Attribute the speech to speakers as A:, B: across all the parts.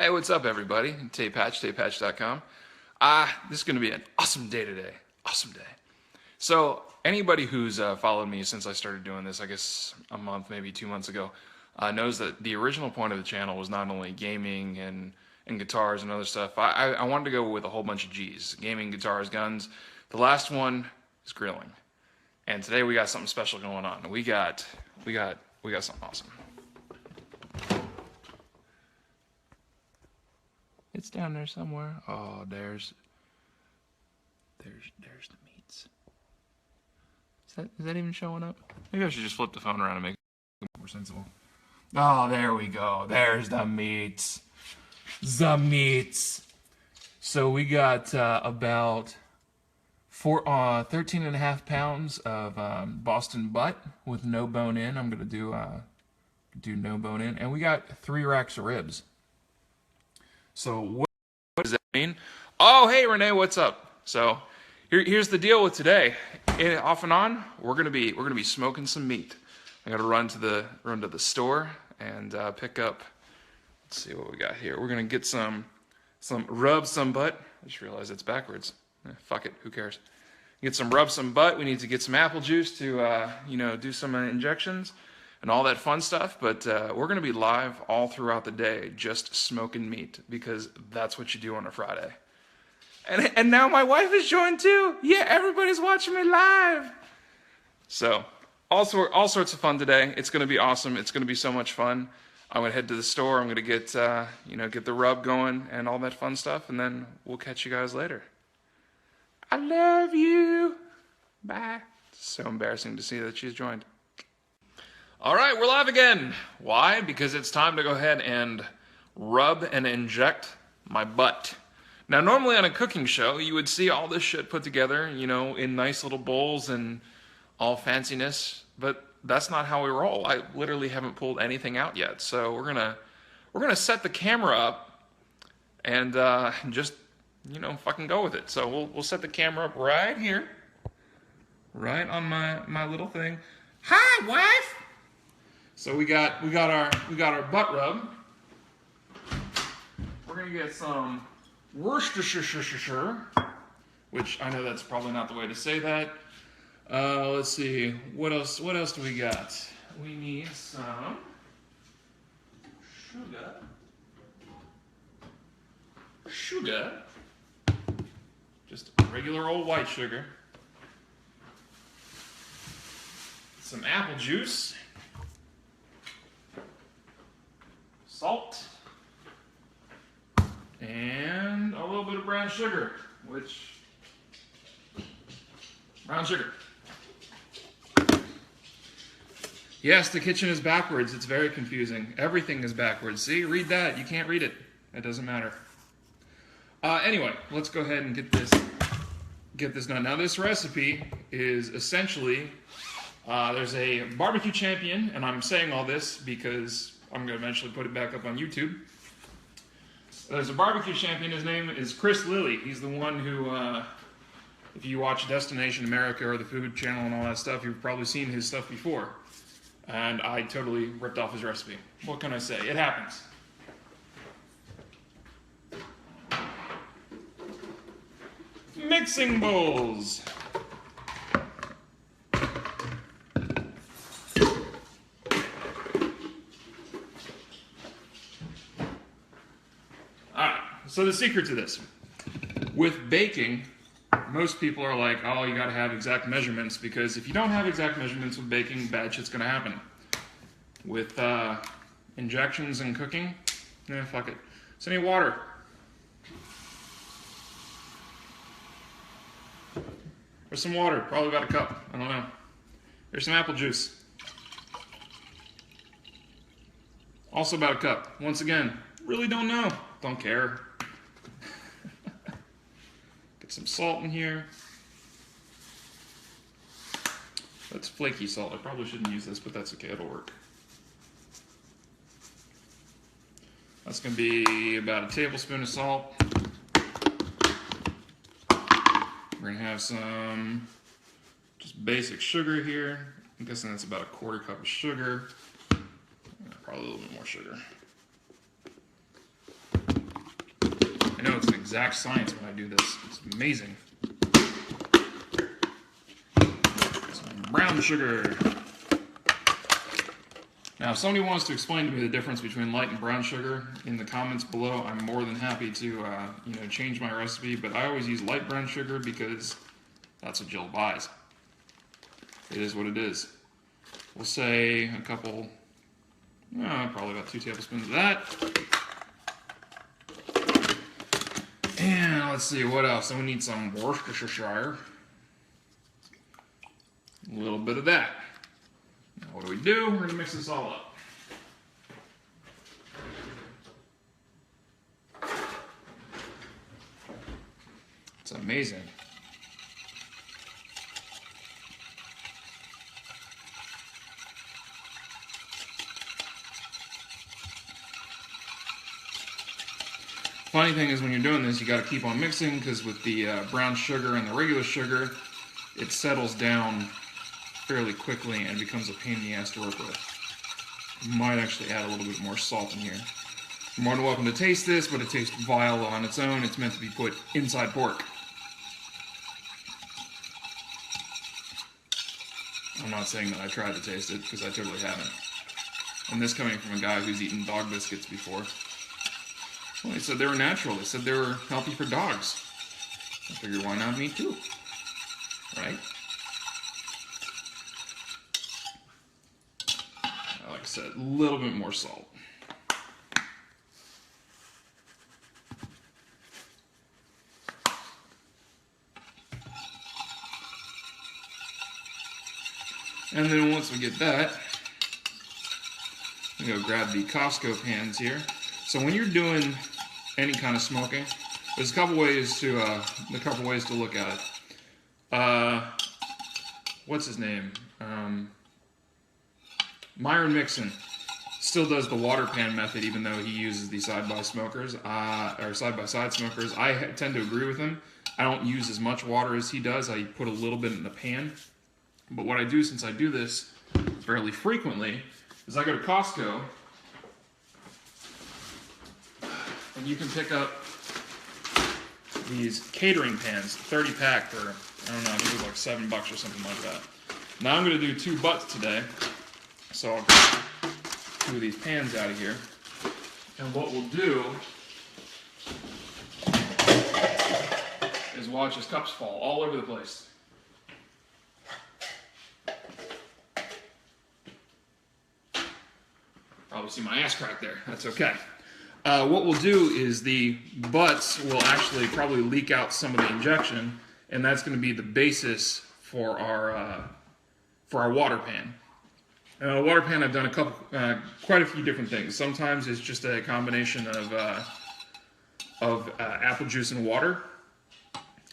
A: Hey, what's up, everybody? TehPatch, TehPatch.com. This is going to be an awesome day today. Awesome day. So, anybody who's followed me since I started doing this, I guess a month, maybe 2 months ago, knows that the original point of the channel was not only gaming and guitars and other stuff. I wanted to go with a whole bunch of G's. Gaming, guitars, guns. The last one is grilling. And today we got something special going on. We got something awesome. It's down there somewhere. Oh, there's the meats. Is that even showing up? Maybe I should just flip the phone around and make it more sensible. Oh, there we go. There's the meats. The meats. So we got about 13.5 pounds of Boston butt with no bone in. I'm gonna do no bone in, and we got 3 racks of ribs. So what does that mean? Oh, hey Renee, what's up? So here's the deal with today. Off and on, we're gonna be smoking some meat. I gotta run to the store and pick up. Let's see what we got here. We're gonna get some rub some butt. I just realized it's backwards. Fuck it, who cares? Get some rub some butt. We need to get some apple juice to do some injections and all that fun stuff, but we're going to be live all throughout the day just smoking meat because that's what you do on a Friday. And now my wife is joined too. Yeah, everybody's watching me live. So all sorts of fun today. It's going to be awesome. It's going to be so much fun. I'm going to head to the store. I'm going to get get the rub going and all that fun stuff, and then we'll catch you guys later. I love you. Bye. It's so embarrassing to see that she's joined. All right, we're live again. Why? Because it's time to go ahead and rub and inject my butt. Now, normally on a cooking show, you would see all this shit put together, in nice little bowls and all fanciness, but that's not how we roll. I literally haven't pulled anything out yet. So we're gonna set the camera up and just fucking go with it. So we'll set the camera up right here, right on my little thing. Hi, wife. So we got our butt rub. We're gonna get some Worcestershire, which I know that's probably not the way to say that. Let's see, what else do we got? We need some sugar, just regular old white sugar. Some apple juice. Salt, and a little bit of brown sugar, brown sugar. Yes, the kitchen is backwards. It's very confusing. Everything is backwards. See, read that. You can't read it. It doesn't matter. Anyway, let's go ahead and get this done. Now, this recipe is essentially, there's a barbecue champion, and I'm saying all this because I'm going to eventually put it back up on YouTube. There's a barbecue champion. His name is Chris Lilly. He's the one who, if you watch Destination America or the Food Channel and all that stuff, you've probably seen his stuff before. And I totally ripped off his recipe. What can I say? It happens. Mixing bowls. So the secret to this, with baking, most people are like, oh, you gotta have exact measurements, because if you don't have exact measurements with baking, bad shit's gonna happen. With injections and cooking, fuck it. So I need water. There's some water, probably about a cup, I don't know. There's some apple juice. Also about a cup. Once again, really don't know, don't care. Some salt in here. That's flaky salt. I probably shouldn't use this, but that's okay, it'll work. That's going to be about a tablespoon of salt. We're going to have some just basic sugar here. I'm guessing that's about a 1/4 cup of sugar. Probably a little bit more sugar. exact science when I do this. It's amazing. Some brown sugar. Now, if somebody wants to explain to me the difference between light and brown sugar in the comments below, I'm more than happy to, change my recipe. But I always use light brown sugar because that's what Jill buys. It is what it is. We'll say a couple, probably about 2 tablespoons of that. And let's see, what else? Then we need some Worcestershire. A little bit of that. Now what do? We're going to mix this all up. It's amazing. Funny thing is when you're doing this, you got to keep on mixing because with the brown sugar and the regular sugar, it settles down fairly quickly and becomes a pain in the ass to work with. You might actually add a little bit more salt in here. You're more than welcome to taste this, but it tastes vile on its own. It's meant to be put inside pork. I'm not saying that I tried to taste it because I totally haven't. And this coming from a guy who's eaten dog biscuits before. Well, they said they were natural. They said they were healthy for dogs. I figured, why not me too? Right? Like I said, a little bit more salt. And then once we get that, we go grab the Costco pans here. So when you're doing any kind of smoking, there's a couple ways to look at it. What's his name? Myron Mixon still does the water pan method, even though he uses the side-by smokers or side-by-side smokers. I tend to agree with him. I don't use as much water as he does. I put a little bit in the pan. But what I do, since I do this fairly frequently, is I go to Costco. And you can pick up these catering pans, 30 pack for, I don't know, I think it was like $7 or something like that. Now I'm going to do 2 butts today. So I'll get 2 of these pans out of here. And what we'll do is watch his cups fall all over the place. Probably see my ass crack there. That's okay. What we'll do is the butts will actually probably leak out some of the injection, and that's going to be the basis for our water pan. Water pan, I've done quite a few different things. Sometimes it's just a combination of apple juice and water,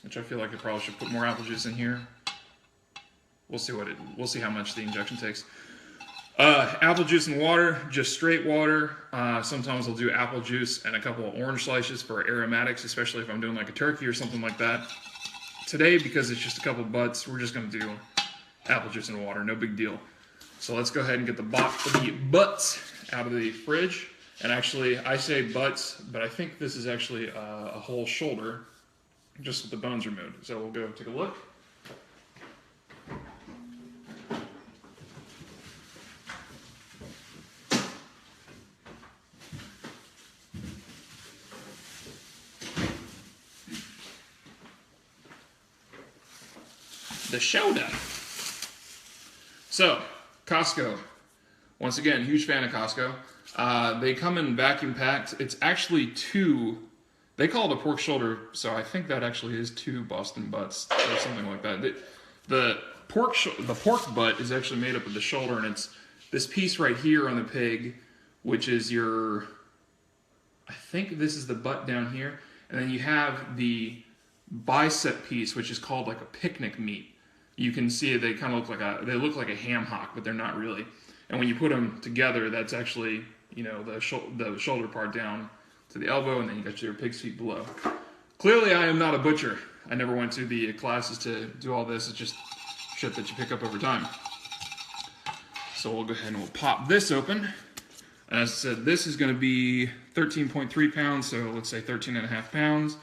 A: which I feel like I probably should put more apple juice in here. We'll see how much the injection takes. Apple juice and water, just straight water. Sometimes I'll do apple juice and a couple of orange slices for aromatics, especially if I'm doing like a turkey or something like that. Today, because it's just a couple of butts, we're just going to do apple juice and water, no big deal. So let's go ahead and get the butts out of the fridge. And actually, I say butts, but I think this is actually a whole shoulder, just with the bones removed. So we'll go take a look. The shoulder. So, Costco. Once again, huge fan of Costco. They come in vacuum packed. It's actually 2. They call it a pork shoulder, so I think that actually is 2 Boston butts or something like that. The pork butt is actually made up of the shoulder, and it's this piece right here on the pig, which is I think this is the butt down here, and then you have the bicep piece, which is called like a picnic meat. You can see they kind of look like a ham hock, but they're not really. And when you put them together, that's actually, the shoulder part down to the elbow, and then you got your pig's feet below. Clearly, I am not a butcher. I never went to the classes to do all this. It's just shit that you pick up over time. So we'll go ahead and we'll pop this open. And as I said, this is going to be 13.3 pounds, so let's say 13.5 pounds.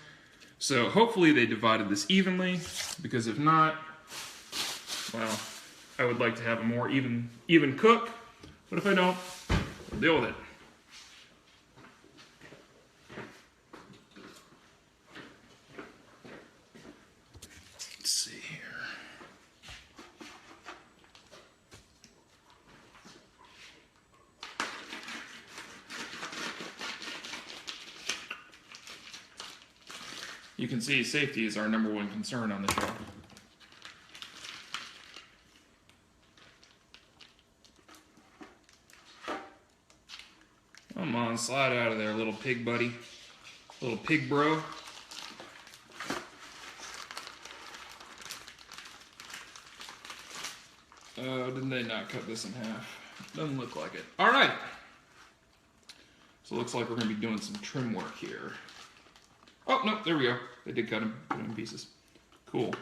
A: So hopefully they divided this evenly, because if not, well, I would like to have a more even cook, but if I don't, we'll deal with it. Let's see here. You can see safety is our #1 concern on the show. Come on, slide out of there, little pig buddy. Little pig bro. Oh, didn't they not cut this in half? Doesn't look like it. All right. So it looks like we're going to be doing some trim work here. Oh, no, there we go. They did cut them in pieces. Cool.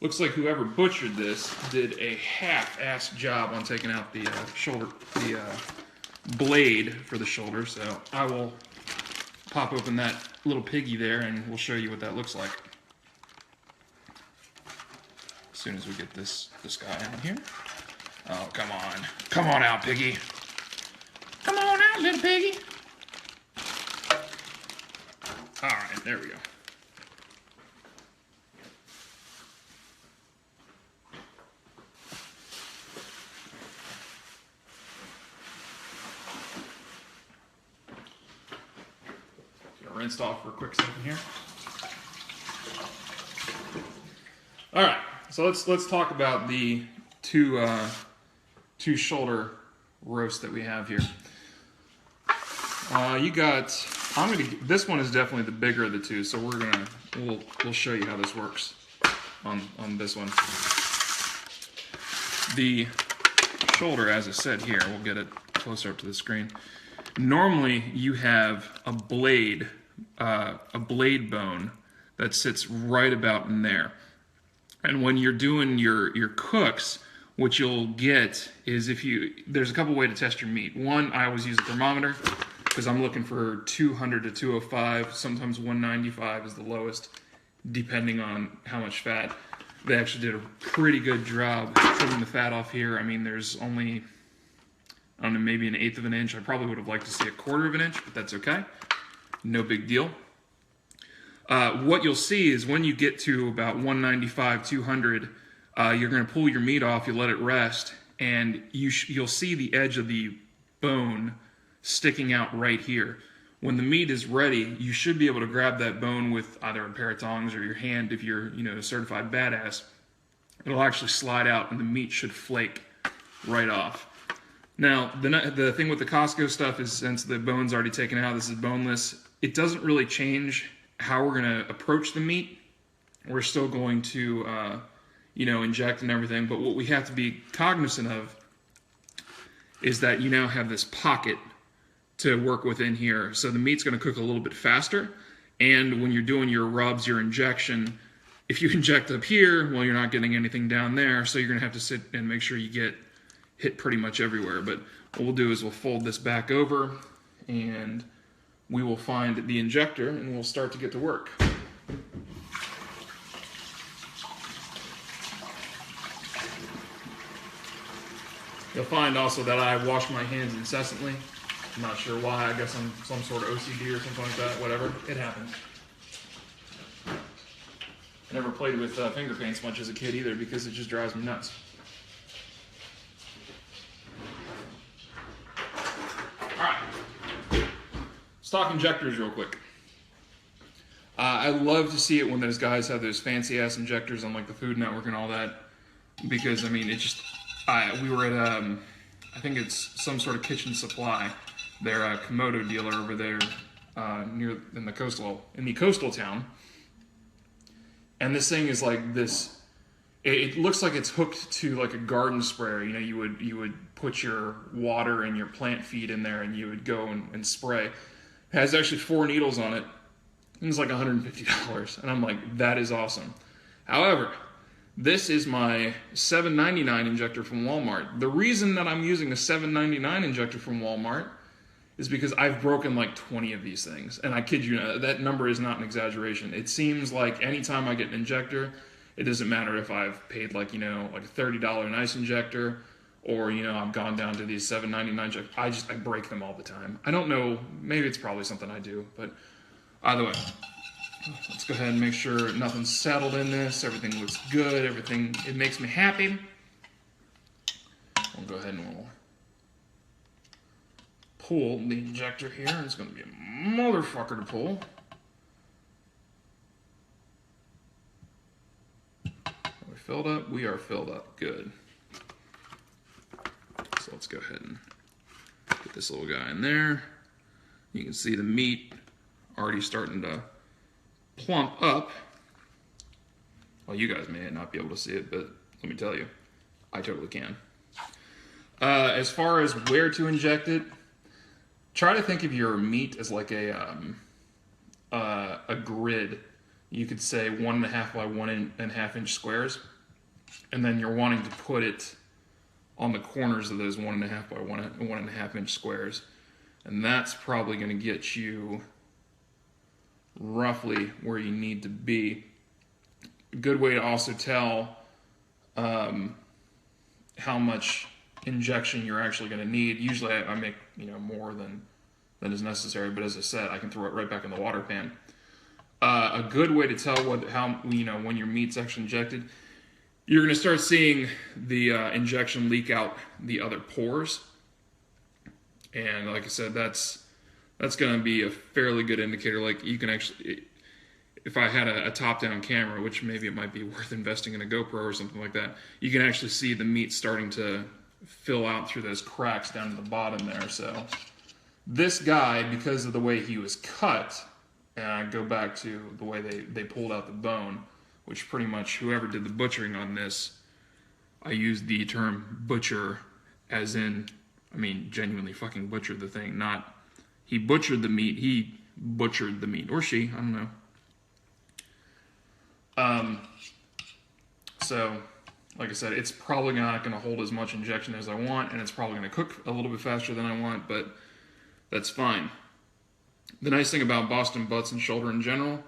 A: Looks like whoever butchered this did a half-assed job on taking out the blade for the shoulder. So I will pop open that little piggy there and we'll show you what that looks like as soon as we get this guy out here. Oh, come on. Come on out, piggy. Come on out, little piggy. All right, there we go. Rinsed off for a quick second here. All right, so let's talk about the two shoulder roast that we have here. This one is definitely the bigger of the two, so we'll show you how this works on this one. The shoulder, as I said here, we'll get it closer up to the screen. Normally you have a blade bone that sits right about in there. And when you're doing your cooks, what you'll get is there's a couple ways to test your meat. One, I always use a thermometer because I'm looking for 200 to 205, sometimes 195 is the lowest, depending on how much fat. They actually did a pretty good job trimming the fat off here. I mean, there's only, I don't know, maybe 1/8 of an inch. I probably would have liked to see 1/4 of an inch, but that's okay. No big deal. What you'll see is when you get to about 195, 200, you're going to pull your meat off, you let it rest, and you'll see the edge of the bone sticking out right here. When the meat is ready, you should be able to grab that bone with either a pair of tongs or your hand if you're a certified badass. It'll actually slide out and the meat should flake right off. Now, the thing with the Costco stuff is since the bone's already taken out, this is boneless, it doesn't really change how we're going to approach the meat. We're still going to, inject and everything, but what we have to be cognizant of is that you now have this pocket to work within here. So the meat's going to cook a little bit faster, and when you're doing your rubs, your injection, if you inject up here, well, you're not getting anything down there, so you're going to have to sit and make sure you get hit pretty much everywhere. But what we'll do is we'll fold this back over and we will find the injector and we'll start to get to work. You'll find also that I wash my hands incessantly. I'm not sure why. I guess I'm some sort of OCD or something like that. Whatever. It happens. I never played with finger paints much as a kid either because it just drives me nuts. Let's talk injectors real quick. I love to see it when those guys have those fancy ass injectors on like the Food Network and all that, because I mean we were at I think it's some sort of kitchen supply. They're a Komodo dealer over there in the coastal town, and this thing is like this. It looks like it's hooked to like a garden sprayer. You would put your water and your plant feed in there, and you would go and spray. It has actually 4 needles on it. It's like $150, and I'm like, that is awesome. However, this is my $7.99 injector from Walmart. The reason that I'm using a $7.99 injector from Walmart is because I've broken like 20 of these things. And I kid you not, that number is not an exaggeration. It seems like anytime I get an injector, it doesn't matter if I've paid like, you know, like a $30 nice injector, or, you know, I've gone down to these $7.99 injectors. I break them all the time. I don't know, maybe it's probably something I do, but either way, let's go ahead and make sure nothing's settled in this. Everything looks good. Everything, it makes me happy. We'll go ahead and we'll pull the injector here. It's going to be a motherfucker to pull. Are we filled up? We are filled up. Good. So let's go ahead and get this little guy in there. You can see the meat already starting to plump up. Well, you guys may not be able to see it, but let me tell you, I totally can. As far as where to inject it, try to think of your meat as like a grid. You could say 1.5 by 1.5 inch squares, and then you're wanting to put it on the corners of those 1.5 by 1.5 inch squares, and that's probably going to get you roughly where you need to be. A good way to also tell how much injection you're actually going to need. Usually I make, you know, more than is necessary, but as I said, I can throw it right back in the water pan. A good way to tell how you know when your meat's actually injected, you're going to start seeing the injection leak out the other pores, and like I said, that's going to be a fairly good indicator. Like, you can actually, if I had a top-down camera, which maybe it might be worth investing in a GoPro or something like that, you can actually see the meat starting to fill out through those cracks down to the bottom there. So this guy, because of the way he was cut, and I go back to the way they pulled out the bone, which pretty much whoever did the butchering on this, I use the term butcher as in, I mean, genuinely fucking butchered the thing, not he butchered the meat, he butchered the meat, or she, I don't know. So, like I said, it's probably not going to hold as much injection as I want, and it's probably going to cook a little bit faster than I want, but that's fine. The nice thing about Boston butts and shoulder in general,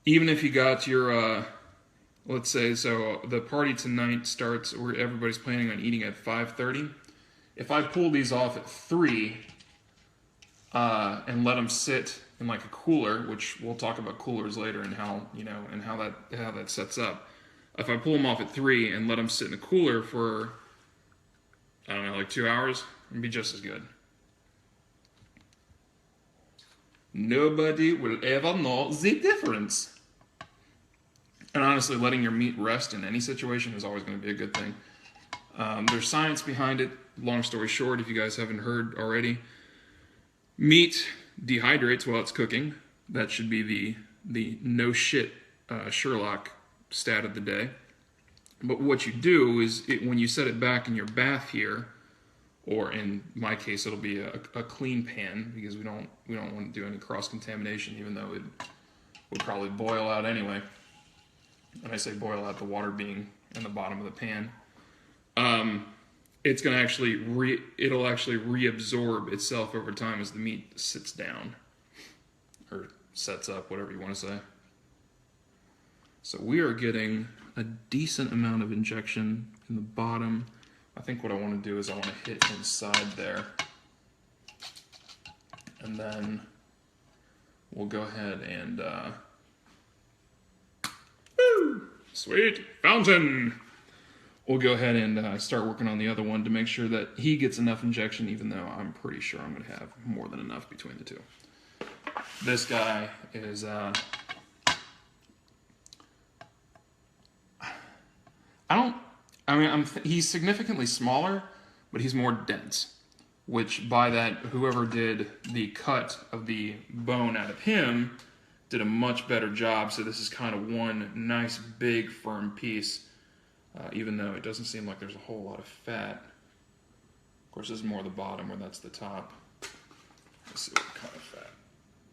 A: even if you got your, let's say, so the party tonight starts, where everybody's planning on eating at 5:30. If I pull these off at 3 and let them sit in like a cooler, which we'll talk about coolers later and how, you know, and how that sets up. If I pull them off at 3 and let them sit in a cooler for, I don't know, like 2 hours, it'd be just as good. Nobody will ever know the difference. And honestly, letting your meat rest in any situation is always going to be a good thing. There's science behind it. Long story short, if you guys haven't heard already, meat dehydrates while it's cooking. That should be the no shit Sherlock stat of the day. But what you do is, when you set it back in your bath here, or in my case, it'll be a clean pan, because we don't want to do any cross contamination, even though it would probably boil out anyway. When I say boil out, the water being in the bottom of the pan. It's going to actually it'll actually reabsorb itself over time as the meat sits down, or sets up, whatever you want to say. So we are getting a decent amount of injection in the bottom. I think what I want to do is I want to hit inside there, and then we'll go ahead and woo, sweet fountain. We'll go ahead and start working on the other one to make sure that he gets enough injection, even though I'm pretty sure I'm going to have more than enough between the two. This guy is, he's significantly smaller, but he's more dense, which by that, whoever did the cut of the bone out of him did a much better job. So this is kind of one nice, big, firm piece. Even though it doesn't seem like there's a whole lot of fat. Of course, this is more the bottom, where that's the top. Let's see what kind of fat.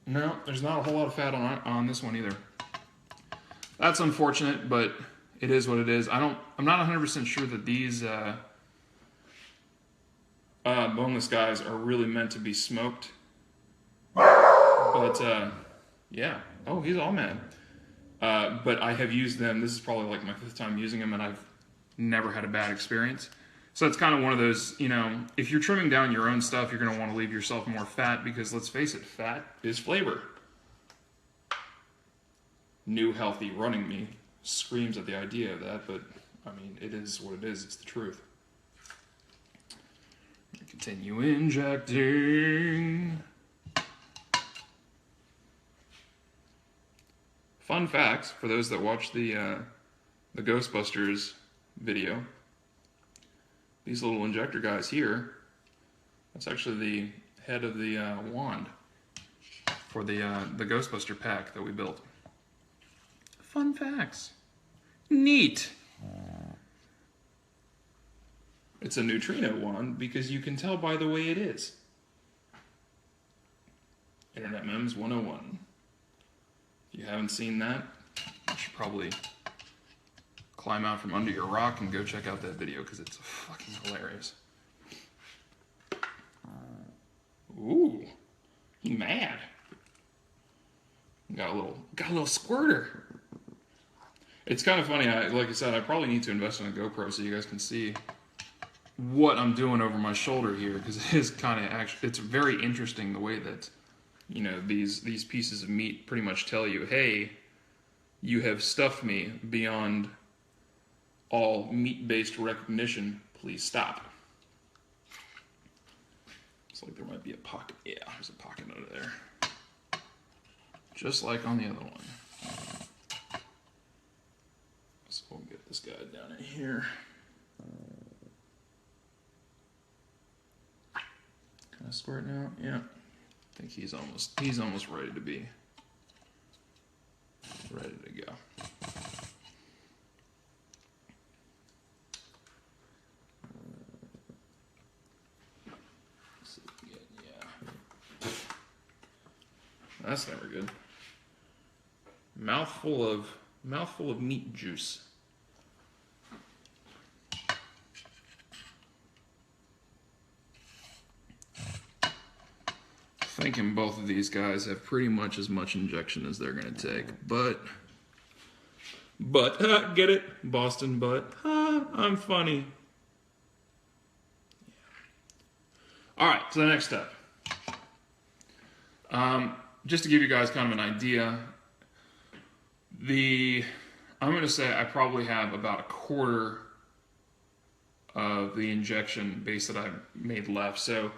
A: No, there's not a whole lot of fat on this one either. That's unfortunate, but it is what it is. I'm not 100% sure that these boneless guys are really meant to be smoked. But yeah. Oh, he's all mad. But I have used them. This is probably like my 5th time using them, and I've never had a bad experience. So it's kind of one of those, you know, if you're trimming down your own stuff, you're going to want to leave yourself more fat because, let's face it, fat is flavor. New healthy running me screams at the idea of that, but I mean, it is what it is. It's the truth. Continue injecting. Fun facts for those that watch the Ghostbusters video. These little injector guys here, that's actually the head of the wand for the Ghostbuster pack that we built. Fun facts. Neat. It's a neutrino wand because you can tell by the way it is. Internet Memes 101. If you haven't seen that, you should probably climb out from under your rock and go check out that video because it's fucking hilarious. Ooh, he mad. Got a little squirter. It's kind of funny. Like I said, I probably need to invest in a GoPro so you guys can see what I'm doing over my shoulder here, because it is kind of actually, it's very interesting the way that, you know, these pieces of meat pretty much tell you, hey, you have stuffed me beyond all meat-based recognition. Please stop. It's like there might be a pocket. Yeah, there's a pocket under there. Just like on the other one. So we'll get this guy down in here. Can I squirt now? Yeah. I think he's almost ready to be ready to go. Let's see if we get, yeah. That's never good. Mouthful of meat juice. Thinking both of these guys have pretty much as much injection as they're going to take, but get it, Boston butt. I'm funny. All right, so the next step. Just to give you guys kind of an idea, I'm going to say I probably have about a quarter of the injection base that I've made left. So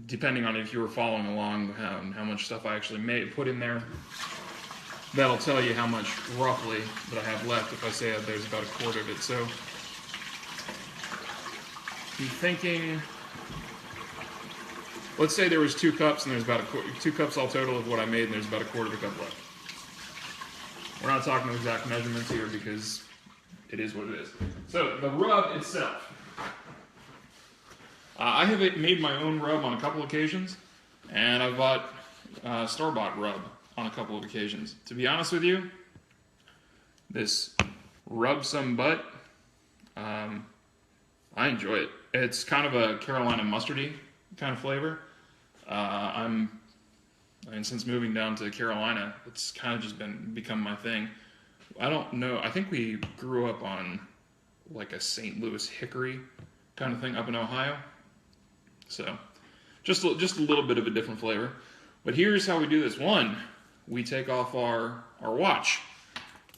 A: depending on if you were following along how much stuff I actually put in there, that'll tell you how much roughly that I have left if I say that there's about a quarter of it. So be thinking, let's say there was 2 cups and there's about 2 cups all total of what I made and there's about a quarter of a cup left. We're not talking exact measurements here because it is what it is. So the rub itself. I have made my own rub on a couple occasions, and I've bought store-bought rub on a couple of occasions. To be honest with you, this rub some butt, I enjoy it. It's kind of a Carolina mustardy kind of flavor. I mean, since moving down to Carolina, it's kind of just become my thing. I don't know. I think we grew up on like a St. Louis hickory kind of thing up in Ohio. So just a little bit of a different flavor. But here's how we do this. 1, we take off our watch.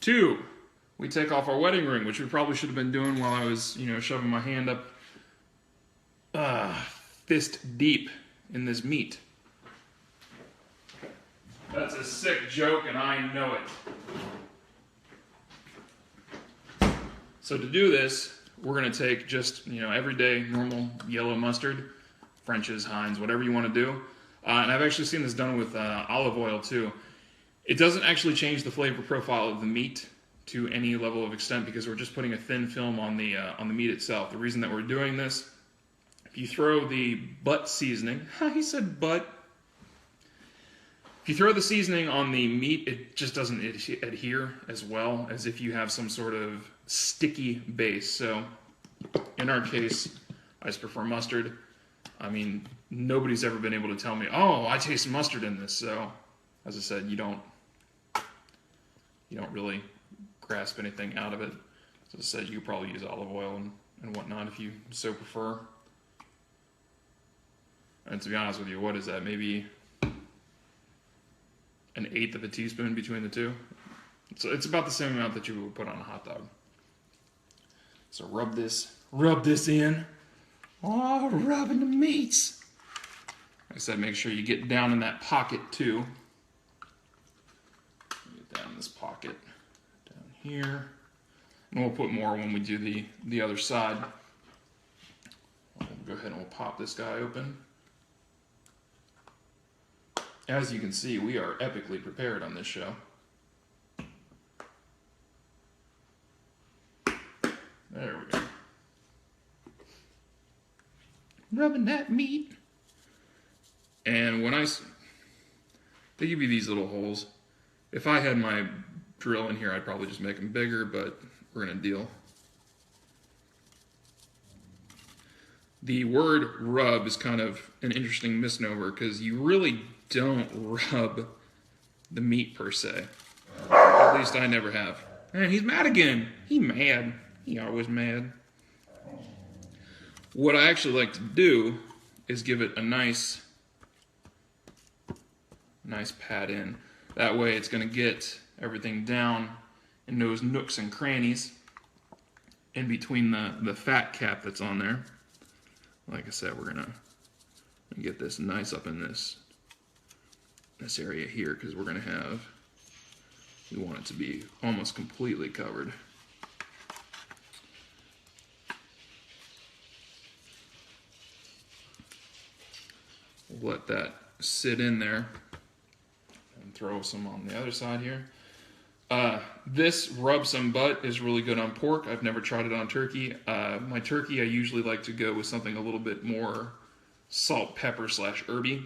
A: 2, we take off our wedding ring, which we probably should have been doing while I was, you know, shoving my hand up fist deep in this meat. That's a sick joke, and I know it. So to do this, we're going to take just, you know, everyday normal yellow mustard, French's, Heinz, whatever you want to do. And I've actually seen this done with olive oil too. It doesn't actually change the flavor profile of the meat to any level of extent because we're just putting a thin film on the meat itself. The reason that we're doing this, if you throw the butt seasoning, he said butt. If you throw the seasoning on the meat, it just doesn't adhere as well as if you have some sort of sticky base. So in our case, I just prefer mustard. I mean, nobody's ever been able to tell me, oh, I taste mustard in this. So, as I said, you don't really grasp anything out of it. As I said, you could probably use olive oil and whatnot if you so prefer. And to be honest with you, what is that? Maybe an eighth of a teaspoon between the two. So it's about the same amount that you would put on a hot dog. So rub this in. Oh, rubbing the meats. Like I said, make sure you get down in that pocket too. Get down in this pocket, down here. And we'll put more when we do the other side. We'll go ahead and we'll pop this guy open. As you can see, we are epically prepared on this show. There we go. Rubbing that meat. And when they give you these little holes. If I had my drill in here, I'd probably just make them bigger, but we're gonna deal. The word rub is kind of an interesting misnomer because you really don't rub the meat per se. At least I never have. And he's mad again. He mad. He always mad. What I actually like to do is give it a nice pat in. That way it's going to get everything down in those nooks and crannies in between the fat cap that's on there. Like I said, we're going to get this nice up in this area here because we want it to be almost completely covered. We'll let that sit in there and throw some on the other side here. This rub some butt is really good on pork. I've never tried it on turkey. My turkey, I usually like to go with something a little bit more salt, pepper / herby.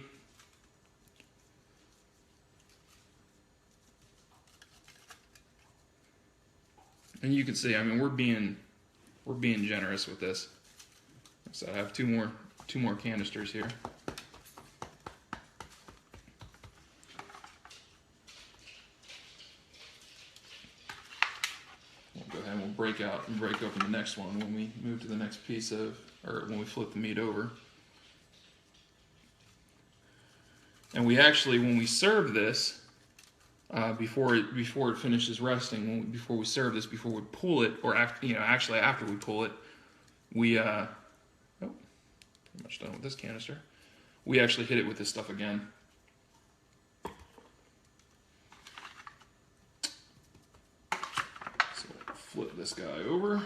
A: And you can see, I mean, we're being generous with this. So I have two more canisters here. We'll go ahead and we'll break open the next one when we move to the next piece or when we flip the meat over. And we actually, when we serve this, before it finishes resting, before we serve this, before we pull it, or after we pull it, we pretty much done with this canister. We actually hit it with this stuff again. So we'll flip this guy over.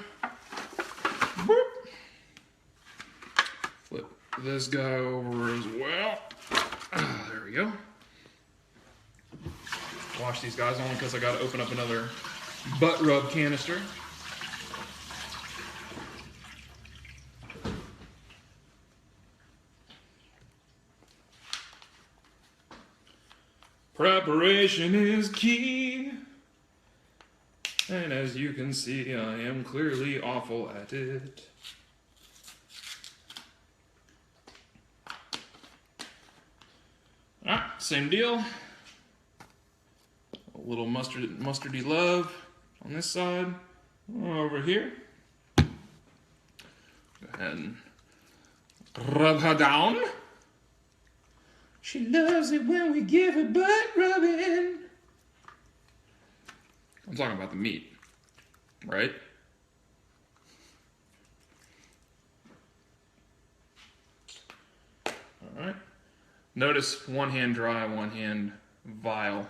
A: Flip this guy over as well. There we go. Wash these guys only because I got to open up another butt rub canister. Preparation is key. And as you can see, I am clearly awful at it. Alright, same deal. A little mustardy love on this side. Over here. Go ahead and rub her down. She loves it when we give her butt rubbing. I'm talking about the meat, right? All right. Notice one hand dry, one hand vile.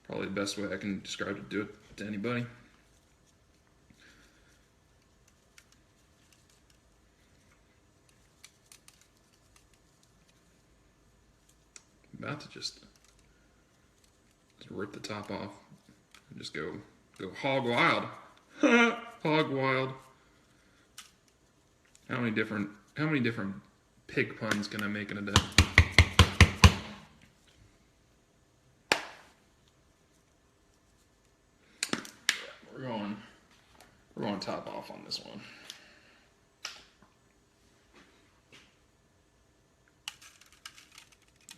A: Probably the best way I can describe it, do it to anybody. About to just rip the top off and just go hog wild. Hog wild. How many different pig puns can I make in a day? We're going top off on this one.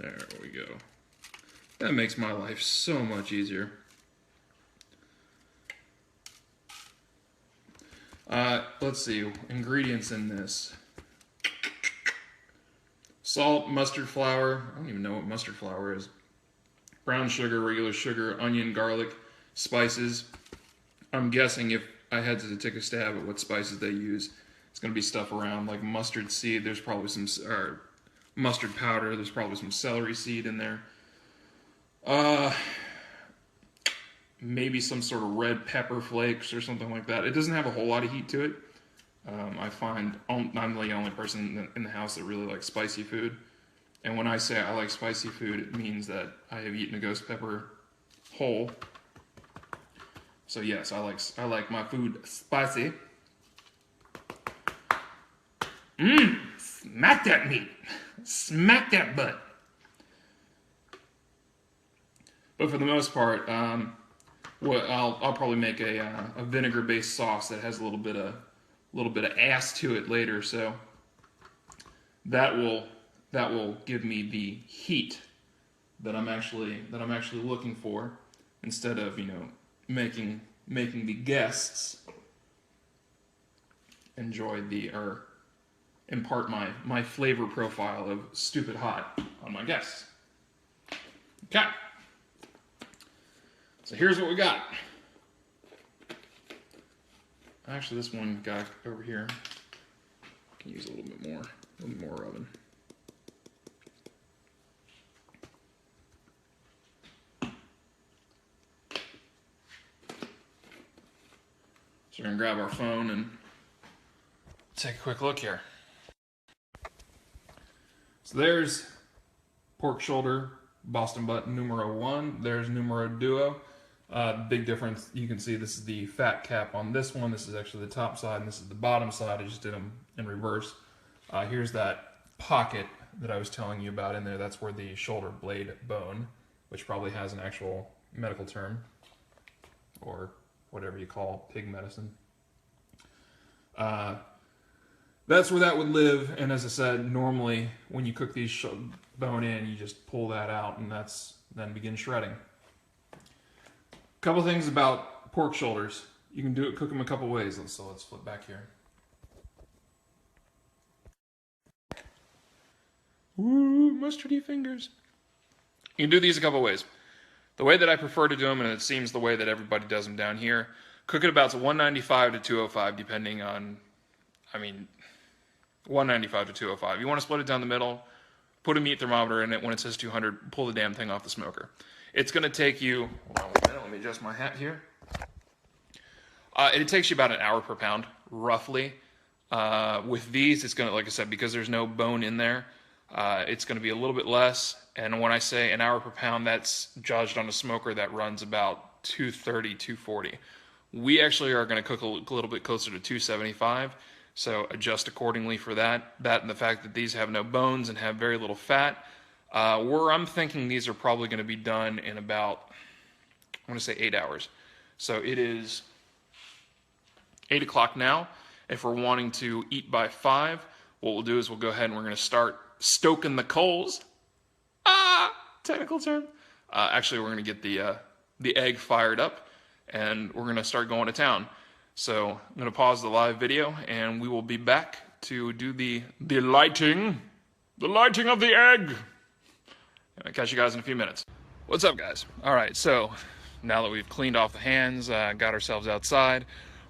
A: There we go. That makes my life so much easier. Let's see, ingredients in this. Salt, mustard flour, I don't even know what mustard flour is. Brown sugar, regular sugar, onion, garlic, spices. I'm guessing if I had to take a stab at what spices they use, it's going to be stuff around like mustard seed. There's probably some, or mustard powder. There's probably some celery seed in there. Maybe some sort of red pepper flakes or something like that. It doesn't have a whole lot of heat to it. I find I'm the only person in the house that really likes spicy food. And when I say I like spicy food, it means that I have eaten a ghost pepper whole. So yes, I like my food spicy. Smack that meat. Smack that butt. But for the most part, I'll probably make a vinegar-based sauce that has a little bit of ass to it later. So that will give me the heat that I'm actually looking for, instead of, you know, making the guests enjoy or impart my flavor profile of stupid hot on my guests. Okay. So here's what we got. Actually, this one guy over here can use a little bit more oven. So we're gonna grab our phone and take a quick look here. So there's pork shoulder, Boston butt numero 1. There's numero duo. Big difference, you can see this is the fat cap on this one. This is actually the top side, and this is the bottom side. I just did them in reverse. Here's that pocket that I was telling you about in there. That's where the shoulder blade bone, which probably has an actual medical term, or whatever you call pig medicine. That's where that would live, and as I said, normally when you cook these bone in, you just pull that out, and then begin shredding. Couple things about pork shoulders. You can cook them a couple ways. So let's flip back here. Ooh, mustardy fingers. You can do these a couple ways. The way that I prefer to do them, and it seems the way that everybody does them down here, cook it about 195 to 205, depending on, 195 to 205. You want to split it down the middle, put a meat thermometer in it. When it says 200, pull the damn thing off the smoker. It's going to take you, hold on 1 minute, let me adjust my hat here. It takes you about an hour per pound, roughly. With these, it's going to, like I said, because there's no bone in there, it's going to be a little bit less. And when I say an hour per pound, that's judged on a smoker that runs about 230, 240. We actually are going to cook a little bit closer to 275, so adjust accordingly for that. That and the fact that these have no bones and have very little fat. Where I'm thinking these are probably going to be done in about, I want to say 8 hours. So it is 8 o'clock now. If we're wanting to eat by 5, what we'll do is we'll go ahead and we're going to start stoking the coals. Technical term. Actually, we're going to get the egg fired up, and we're going to start going to town. So I'm going to pause the live video, and we will be back to do the lighting of the egg. I'll catch you guys in a few minutes. What's up, guys? All right, so now that we've cleaned off the hands, got ourselves outside,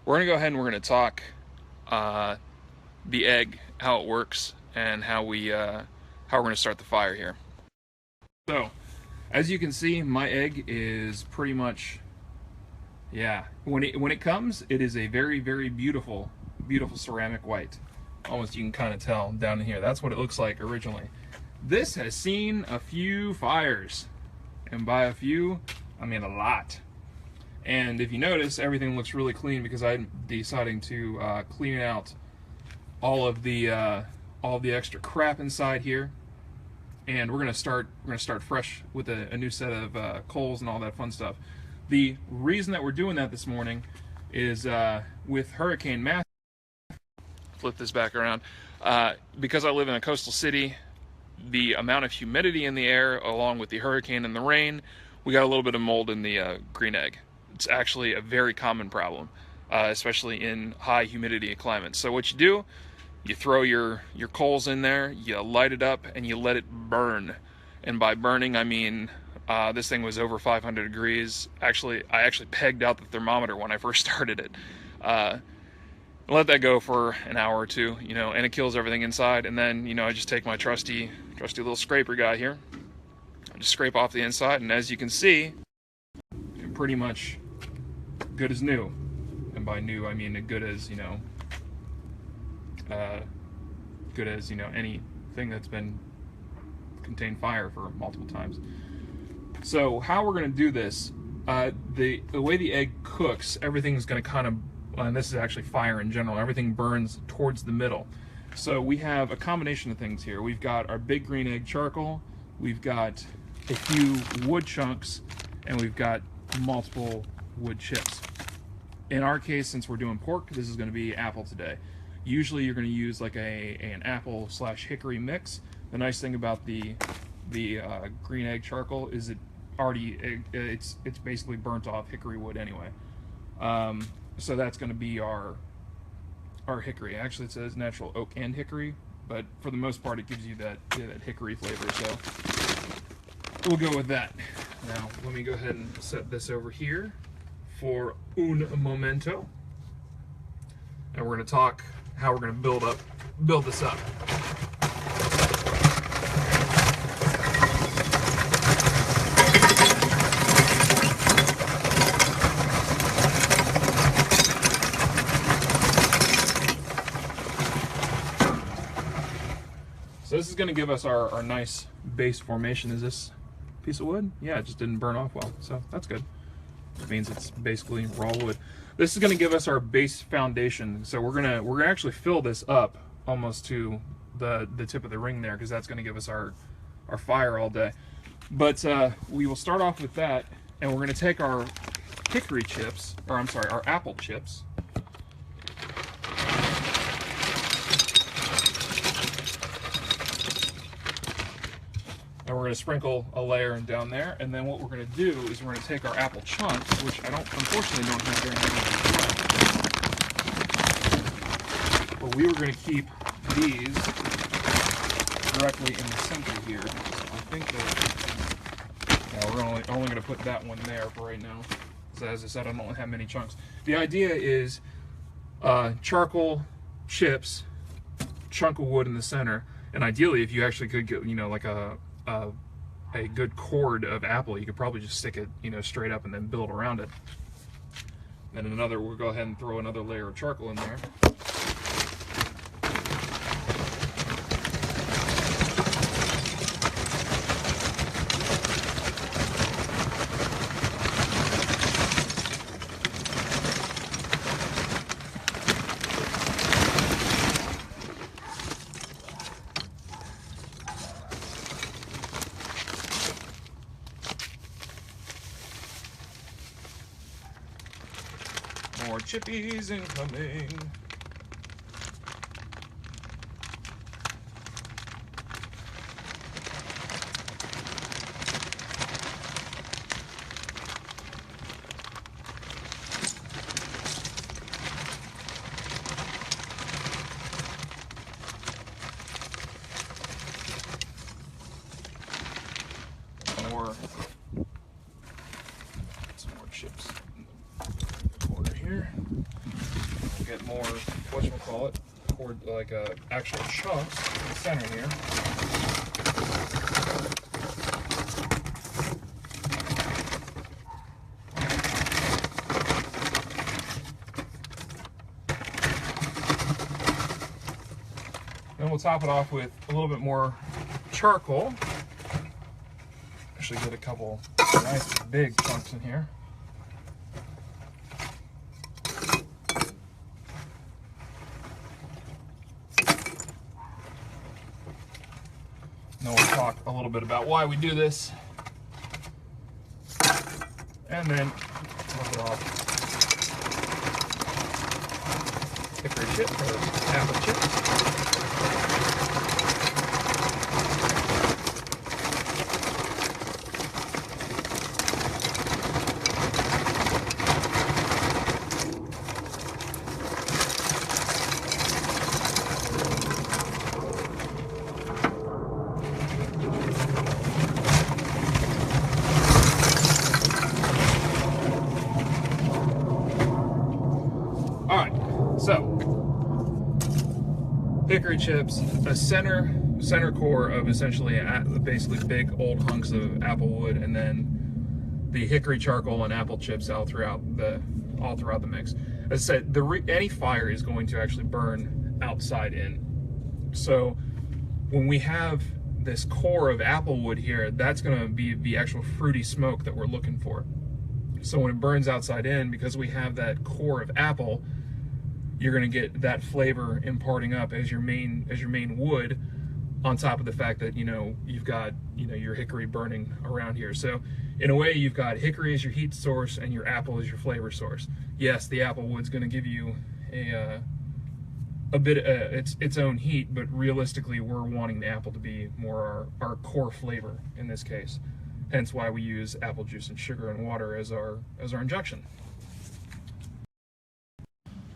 A: we're going to go ahead and we're going to talk the egg, how it works, and how we're going to start the fire here. So, as you can see, my egg is pretty much, yeah, when it comes, it is a very, very beautiful ceramic white. Almost you can kind of tell down in here. That's what it looks like originally. This has seen a few fires, and by a few, I mean a lot. And if you notice, everything looks really clean because I'm deciding to clean out all of the extra crap inside here. And we're gonna start fresh with a new set of coals and all that fun stuff. The reason that we're doing that this morning is with Hurricane Matthew. Flip this back around. Because I live in a coastal city, the amount of humidity in the air, along with the hurricane and the rain, we got a little bit of mold in the green egg. It's actually a very common problem, especially in high humidity climates. So what you do, you throw your coals in there, you light it up, and you let it burn. And by burning, I mean this thing was over 500 degrees. Actually, I actually pegged out the thermometer when I first started it. Let that go for an hour or two, and it kills everything inside. And then, I just take my trusty little scraper guy here. I just scrape off the inside, and as you can see, pretty much good as new. And by new, I mean good as, anything that's been contained fire for multiple times. So how we're going to do this, the way the egg cooks, everything's going to kind of, and this is actually fire in general, everything burns towards the middle. So we have a combination of things here. We've got our big green egg charcoal, we've got a few wood chunks, and we've got multiple wood chips. In our case, since we're doing pork, this is going to be apple today. Usually you're going to use like an apple / hickory mix. The nice thing about the green egg charcoal is it's basically burnt off hickory wood anyway. So that's going to be our hickory. Actually, it says natural oak and hickory, but for the most part, it gives you that hickory flavor. So we'll go with that. Now, let me go ahead and set this over here for un momento, and we're going to talk how we're going to build this up. So this is going to give us our nice base formation. Is this a piece of wood? Yeah, it just didn't burn off well, so that's good. It means it's basically raw wood. This is going to give us our base foundation. So we're gonna actually fill this up almost to the tip of the ring there, because that's going to give us our fire all day. But we will start off with that, and we're going to take our hickory chips, or I'm sorry, our apple chips. And we're going to sprinkle a layer down there, and then what we're going to do is we're going to take our apple chunks, which unfortunately don't have very many. But we were going to keep these directly in the center here. So I think that we're only going to put that one there for right now. So as I said, I don't have many chunks. The idea is charcoal, chips, chunk of wood in the center, and ideally, if you actually could get, like a good cord of apple, you could probably just stick it, straight up and then build around it. Then we'll go ahead and throw another layer of charcoal in there. More chippies incoming. Some more chips in the corner here. We'll get more, whatchamacallit, like actual chunks in the center here. Then we'll top it off with a little bit more charcoal. Actually get a couple nice big chunks in here. Then we'll talk a little bit about why we do this. And then top it off. Hickory chip or apple chip. chips, a center core of essentially basically big old hunks of apple wood, and then the hickory charcoal and apple chips all throughout the mix. As I said, any fire is going to actually burn outside in. So when we have this core of apple wood here, that's going to be the actual fruity smoke that we're looking for. So when it burns outside in, because we have that core of apple, you're going to get that flavor imparting up as your main wood, on top of the fact that you've got your hickory burning around here. So in a way, you've got hickory as your heat source and your apple as your flavor source. Yes, the apple wood's going to give you a bit its own heat, but realistically, we're wanting the apple to be more our core flavor in this case. Hence why we use apple juice and sugar and water as our injection.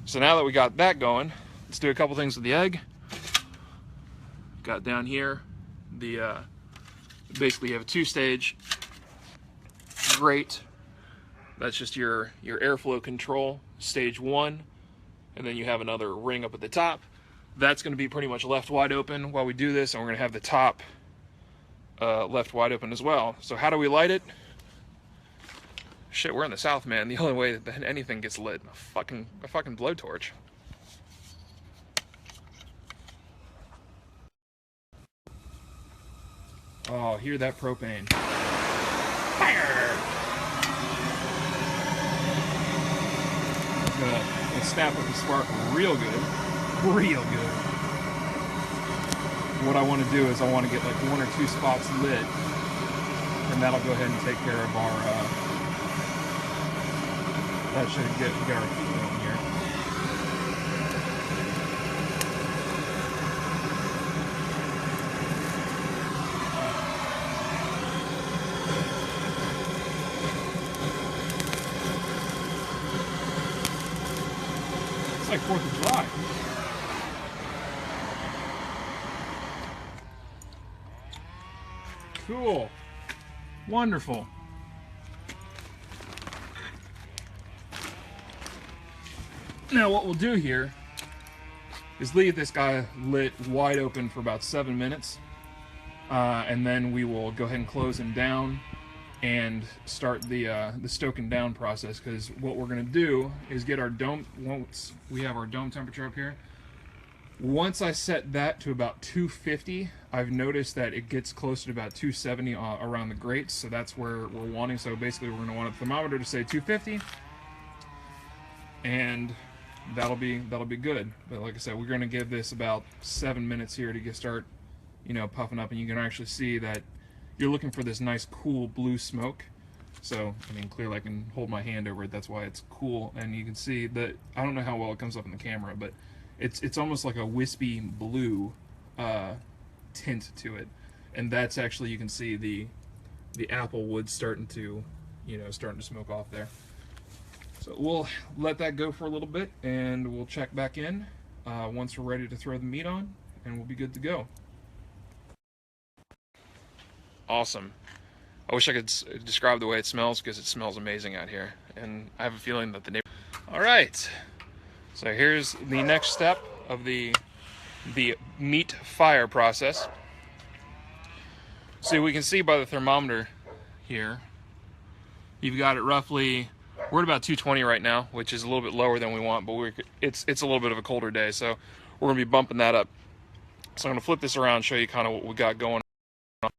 A: So now that we got that going, let's do a couple things with the egg. Got down here basically you have a 2-stage grate. That's just your airflow control, stage 1, and then you have another ring up at the top. That's going to be pretty much left wide open while we do this, and we're going to have the top left wide open as well. So how do we light it? Shit, we're in the South, man. The only way that anything gets lit, a fucking blowtorch. Oh, hear that propane. Fire! Gonna snap up the spark real good. Real good. What I want to do is I want to get like 1 or 2 spots lit, and that'll go ahead and take care of our that should get our heat going here. It's like 4th of July. Cool. Wonderful. Now what we'll do here is leave this guy lit wide open for about 7 minutes, and then we will go ahead and close him down and start the stoking down process, because what we're going to do is get our dome, once we have our dome temperature up here, once I set that to about 250, I've noticed that it gets close to about 270 around the grates, so that's where we're wanting. So basically we're going to want the thermometer to say 250, and that'll be good. But like I said, we're going to give this about 7 minutes here to start puffing up, and you can actually see that you're looking for this nice cool blue smoke. So I mean, clearly I can hold my hand over it, that's why it's cool. And you can see that, I don't know how well it comes up in the camera, but it's almost like a wispy blue tint to it, and that's actually, you can see the apple wood starting to smoke off there. So we'll let that go for a little bit, and we'll check back in once we're ready to throw the meat on, and we'll be good to go. Awesome. I wish I could describe the way it smells, because it smells amazing out here, and I have a feeling that the neighbor... All right, so here's the next step of the meat fire process. So we can see by the thermometer here, you've got it roughly... We're at about 220 right now, which is a little bit lower than we want, but it's a little bit of a colder day, so we're going to be bumping that up. So I'm going to flip this around and show you kind of what we got going on.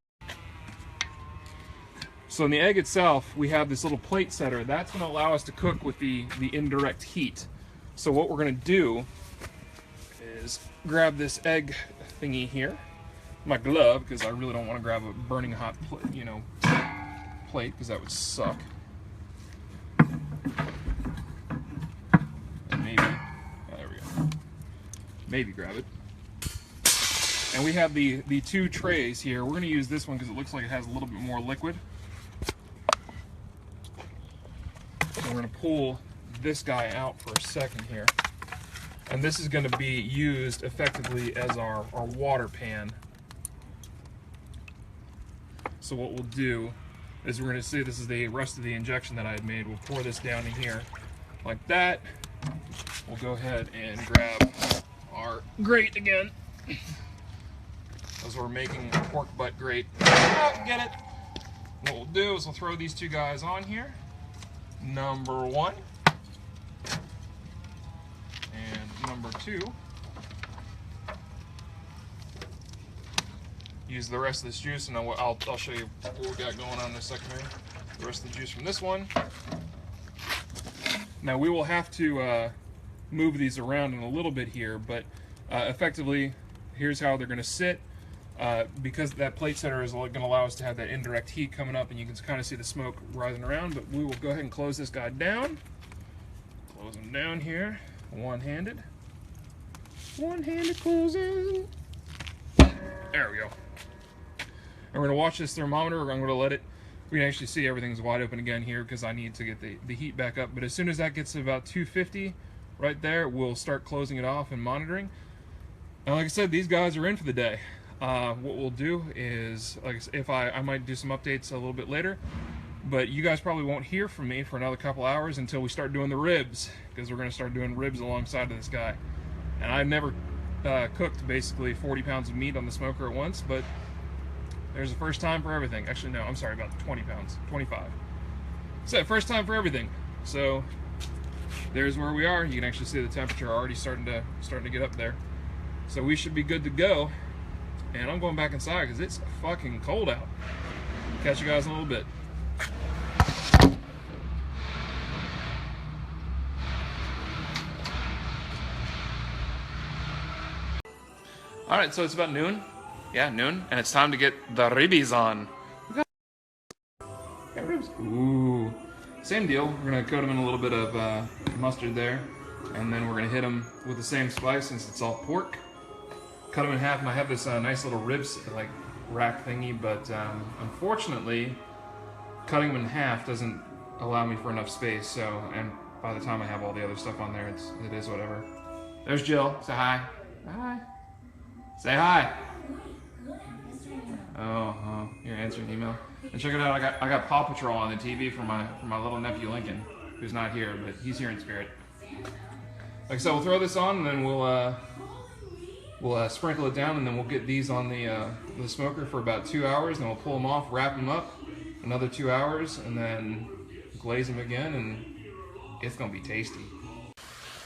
A: So in the egg itself, we have this little plate setter. That's going to allow us to cook with the indirect heat. So what we're going to do is grab this egg thingy here, my glove, because I really don't want to grab a burning hot plate, because that would suck. And maybe, there we go. Maybe grab it. And we have the 2 trays here. We're going to use this one because it looks like it has a little bit more liquid. So we're going to pull this guy out for a second here. And this is going to be used effectively as our water pan. So what we'll do is we're going to see, this is the rest of the injection that I had made. We'll pour this down in here like that. We'll go ahead and grab our grate again. as we're making a pork butt grate. Oh, get it? What we'll do is we'll throw these two guys on here. Number 1 and number 2. Use the rest of this juice, and I'll show you what we got going on in a second here. The rest of the juice from this one. Now we will have to move these around in a little bit here, but effectively, here's how they're going to sit. Because that plate setter is going to allow us to have that indirect heat coming up, and you can kind of see the smoke rising around. But we will go ahead and close this guy down. Close him down here, one-handed. One-handed closing. There we go. And we're going to watch this thermometer. I'm going to let it. We can actually see everything's wide open again here because I need to get the heat back up. But as soon as that gets to about 250 right there, we'll start closing it off and monitoring. And like I said, these guys are in for the day. What we'll do is, like, if I might do some updates a little bit later, but you guys probably won't hear from me for another couple hours until we start doing the ribs, because we're going to start doing ribs alongside of this guy. And I've never cooked basically 40 pounds of meat on the smoker at once, but there's a first time for everything. Actually, no, I'm sorry, about 20 pounds, 25. So first time for everything. So there's where we are. You can actually see the temperature already starting to get up there. So we should be good to go. And I'm going back inside because it's fucking cold out. Catch you guys in a little bit. Alright, so it's about noon. Yeah, noon. And it's time to get the ribbies on. Got ribs. Ooh. Same deal. We're going to coat them in a little bit of mustard there. And then we're going to hit them with the same spice since it's all pork. Cut them in half, and I have this nice little ribs like rack thingy, but unfortunately, cutting them in half doesn't allow me for enough space. So, and by the time I have all the other stuff on there, it is whatever. There's Jill. Say hi. Hi. Say hi. Oh, you're answering email. And check it out. I got Paw Patrol on the TV for my little nephew Lincoln, who's not here, but he's here in spirit. Like I said, we'll throw this on, and then we'll sprinkle it down, and then we'll get these on the smoker for about 2 hours, and then we'll pull them off, wrap them up, another 2 hours, and then glaze them again, and it's gonna be tasty.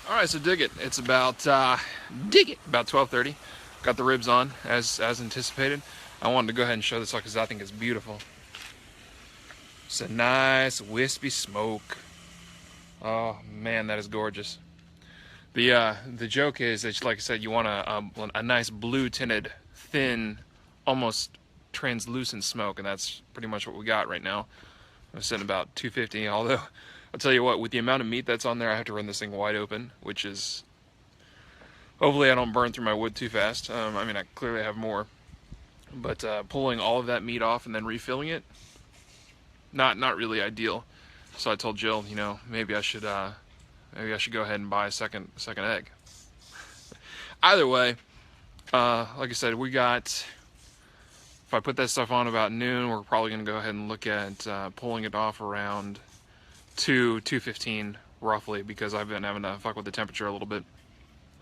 A: All right, so dig it. It's about 12:30. Got the ribs on as anticipated. I wanted to go ahead and show this off because I think it's beautiful. It's a nice wispy smoke. Oh man, that is gorgeous. The joke is that, like I said, you want a nice blue tinted, thin, almost translucent smoke, and that's pretty much what we got right now. I'm sitting about 250, although I'll tell you what, with the amount of meat that's on there, I have to run this thing wide open, which is, hopefully I don't burn through my wood too fast. I mean, I clearly have more, but pulling all of that meat off and then refilling it, not really ideal. So I told Jill, you know, maybe I should go ahead and buy a second egg. Either way, like I said, we got, if I put that stuff on about noon, we're probably going to go ahead and look at pulling it off around 2:15 roughly, because I've been having to fuck with the temperature a little bit.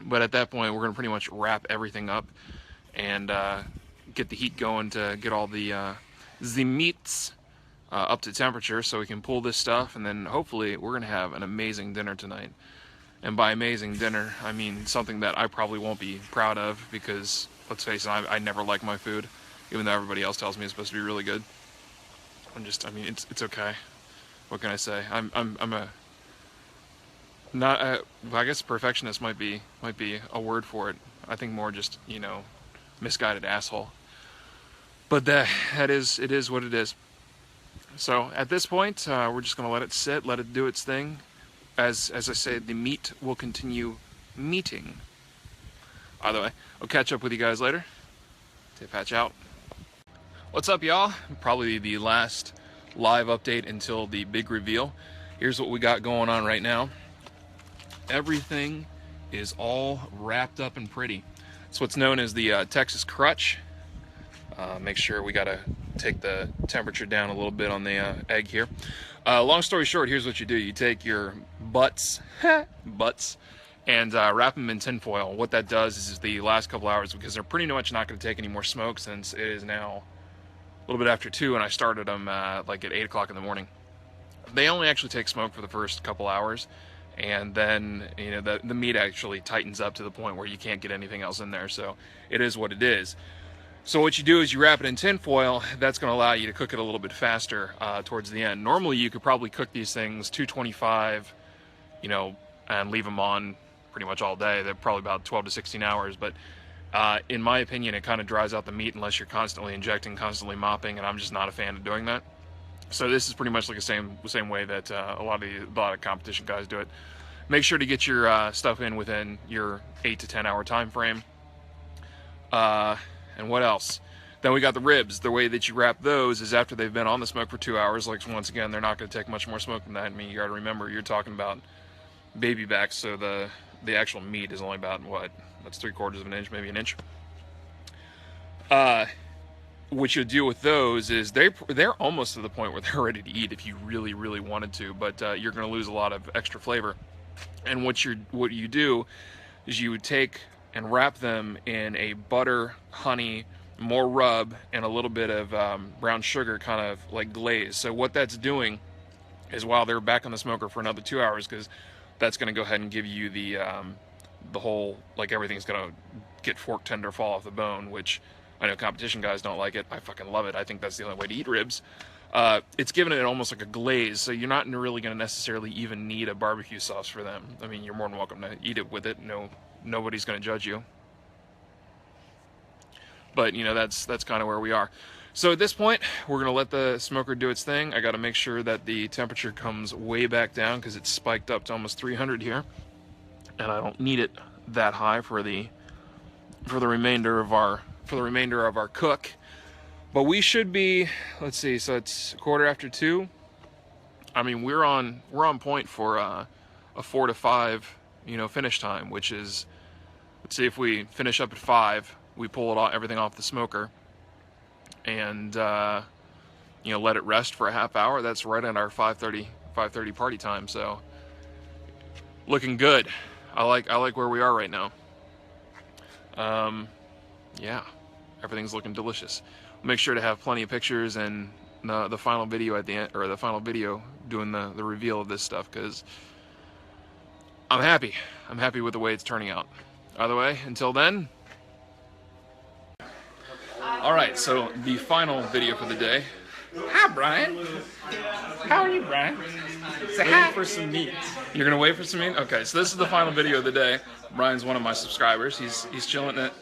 A: But at that point, we're going to pretty much wrap everything up and get the heat going to get all the meats up to temperature so we can pull this stuff, and then hopefully we're going to have an amazing dinner tonight. And by amazing dinner, I mean something that I probably won't be proud of, because let's face it, I never like my food, even though everybody else tells me it's supposed to be really good. I mean, it's okay. What can I say? I guess perfectionist might be a word for it. I think more just, you know, misguided asshole. But it is what it is. So at this point, we're just gonna let it sit, let it do its thing. As I say, the meat will continue meating. Either way, I'll catch up with you guys later. TehPatch out. What's up, y'all? Probably the last live update until the big reveal. Here's what we got going on right now. Everything is all wrapped up and pretty. It's what's known as the Texas crutch. Make sure we gotta take the temperature down a little bit on the egg here. Long story short, here's what you do. You take your butts, and wrap them in tinfoil. What that does is the last couple hours, because they're pretty much not going to take any more smoke since it is now a little bit after 2, and I started them like at 8 o'clock in the morning. They only actually take smoke for the first couple hours, and then the meat actually tightens up to the point where you can't get anything else in there. So it is what it is. So what you do is you wrap it in tin foil. That's going to allow you to cook it a little bit faster towards the end. Normally you could probably cook these things 225, and leave them on pretty much all day. They're probably about 12 to 16 hours, but in my opinion, it kind of dries out the meat unless you're constantly injecting, constantly mopping, and I'm just not a fan of doing that. So this is pretty much like the same way that a lot of competition guys do it. Make sure to get your stuff in within your 8 to 10 hour time frame. And what else? Then we got the ribs. The way that you wrap those is after they've been on the smoke for 2 hours. Like, once again, they're not going to take much more smoke than that. I mean, you got to remember, you're talking about baby backs, so the actual meat is only about, what? That's 3/4 of an inch, maybe an inch. What you'll do with those is they're almost to the point where they're ready to eat if you really, really wanted to, but you're going to lose a lot of extra flavor. And what you do is you would take and wrap them in a butter, honey, more rub, and a little bit of brown sugar kind of like glaze. So what that's doing is, while they're back on the smoker for another 2 hours, because that's going to go ahead and give you the whole, like, everything's going to get fork tender, fall off the bone, which I know competition guys don't like it. I fucking love it. I think that's the only way to eat ribs. It's giving it almost like a glaze, so you're not really going to necessarily even need a barbecue sauce for them. I mean, you're more than welcome to eat it with it. Nobody's going to judge you. But, that's kind of where we are. So at this point, we're going to let the smoker do its thing. I got to make sure that the temperature comes way back down, because it's spiked up to almost 300 here. And I don't need it that high for the remainder of our cook. But we should be, let's see, so it's 2:15. I mean, we're on point for a 4 to 5, finish time, which is, let's see, if we finish up at 5, we pull everything off the smoker, and let it rest for a half hour. That's right at our 5:30 party time. So looking good. I like where we are right now. Yeah, everything's looking delicious. Make sure to have plenty of pictures and the final video at the end, or the final video doing the reveal of this stuff, because I'm happy. I'm happy with the way it's turning out. Either way, until then. All right, so the final video for the day. Hi, Brian. How are you, Brian? Say hi.
B: Waiting for some meat.
A: You're gonna wait for some meat? Okay, so this is the final video of the day. Brian's one of my subscribers. He's chilling it.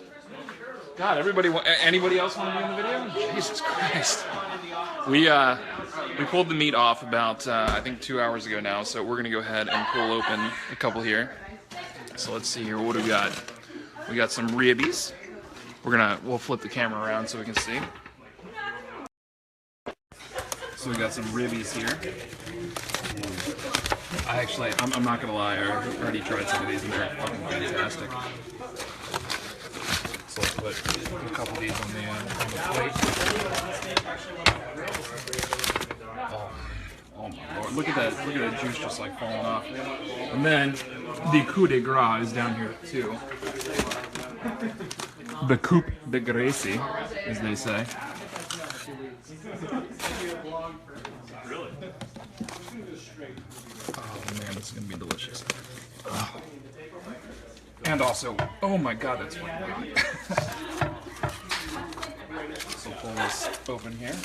A: God, anybody else want to be in the video? Jesus Christ. We pulled the meat off about I think 2 hours ago now, so we're gonna go ahead and pull open a couple here. So let's see here. What do we got? We got some ribbies. We'll flip the camera around so we can see. So we got some ribbies here. I'm not gonna lie, I already tried some of these and they're fucking fantastic. So let's put a couple of these on the plate. Oh my lord! Look at that juice just like falling off. And then the coup de grace is down here too. The coup de grace, as they say. Oh man, this is gonna be delicious. Oh. And also, oh my god, that's fucking hot. So pull this open here.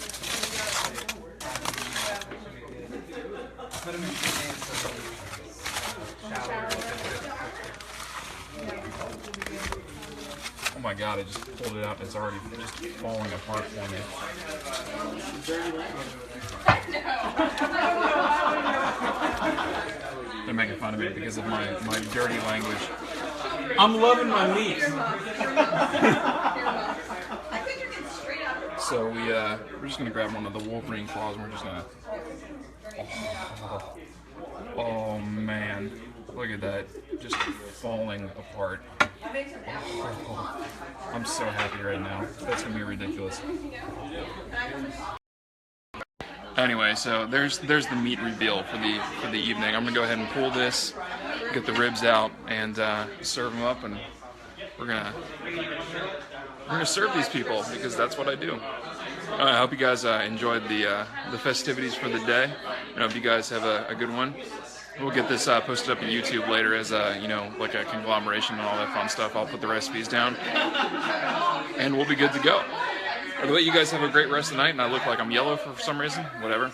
A: Oh my god, I just pulled it out and it's already just falling apart for me. They're making fun of me because of my dirty language. I'm loving my meat. So we're just gonna grab one of the Wolverine claws and we're just gonna. Oh man, look at that, just falling apart. Oh, I'm so happy right now. That's gonna be ridiculous. Anyway, so there's the meat reveal for the evening. I'm gonna go ahead and pull this get the ribs out and serve them up, and we're gonna serve these people because that's what I do. I hope you guys enjoyed the festivities for the day. I hope you guys have a good one. We'll get this posted up on YouTube later as like a conglomeration and all that fun stuff. I'll put the recipes down, and we'll be good to go. By the way, you guys have a great rest of the night, and I look like I'm yellow for some reason. Whatever.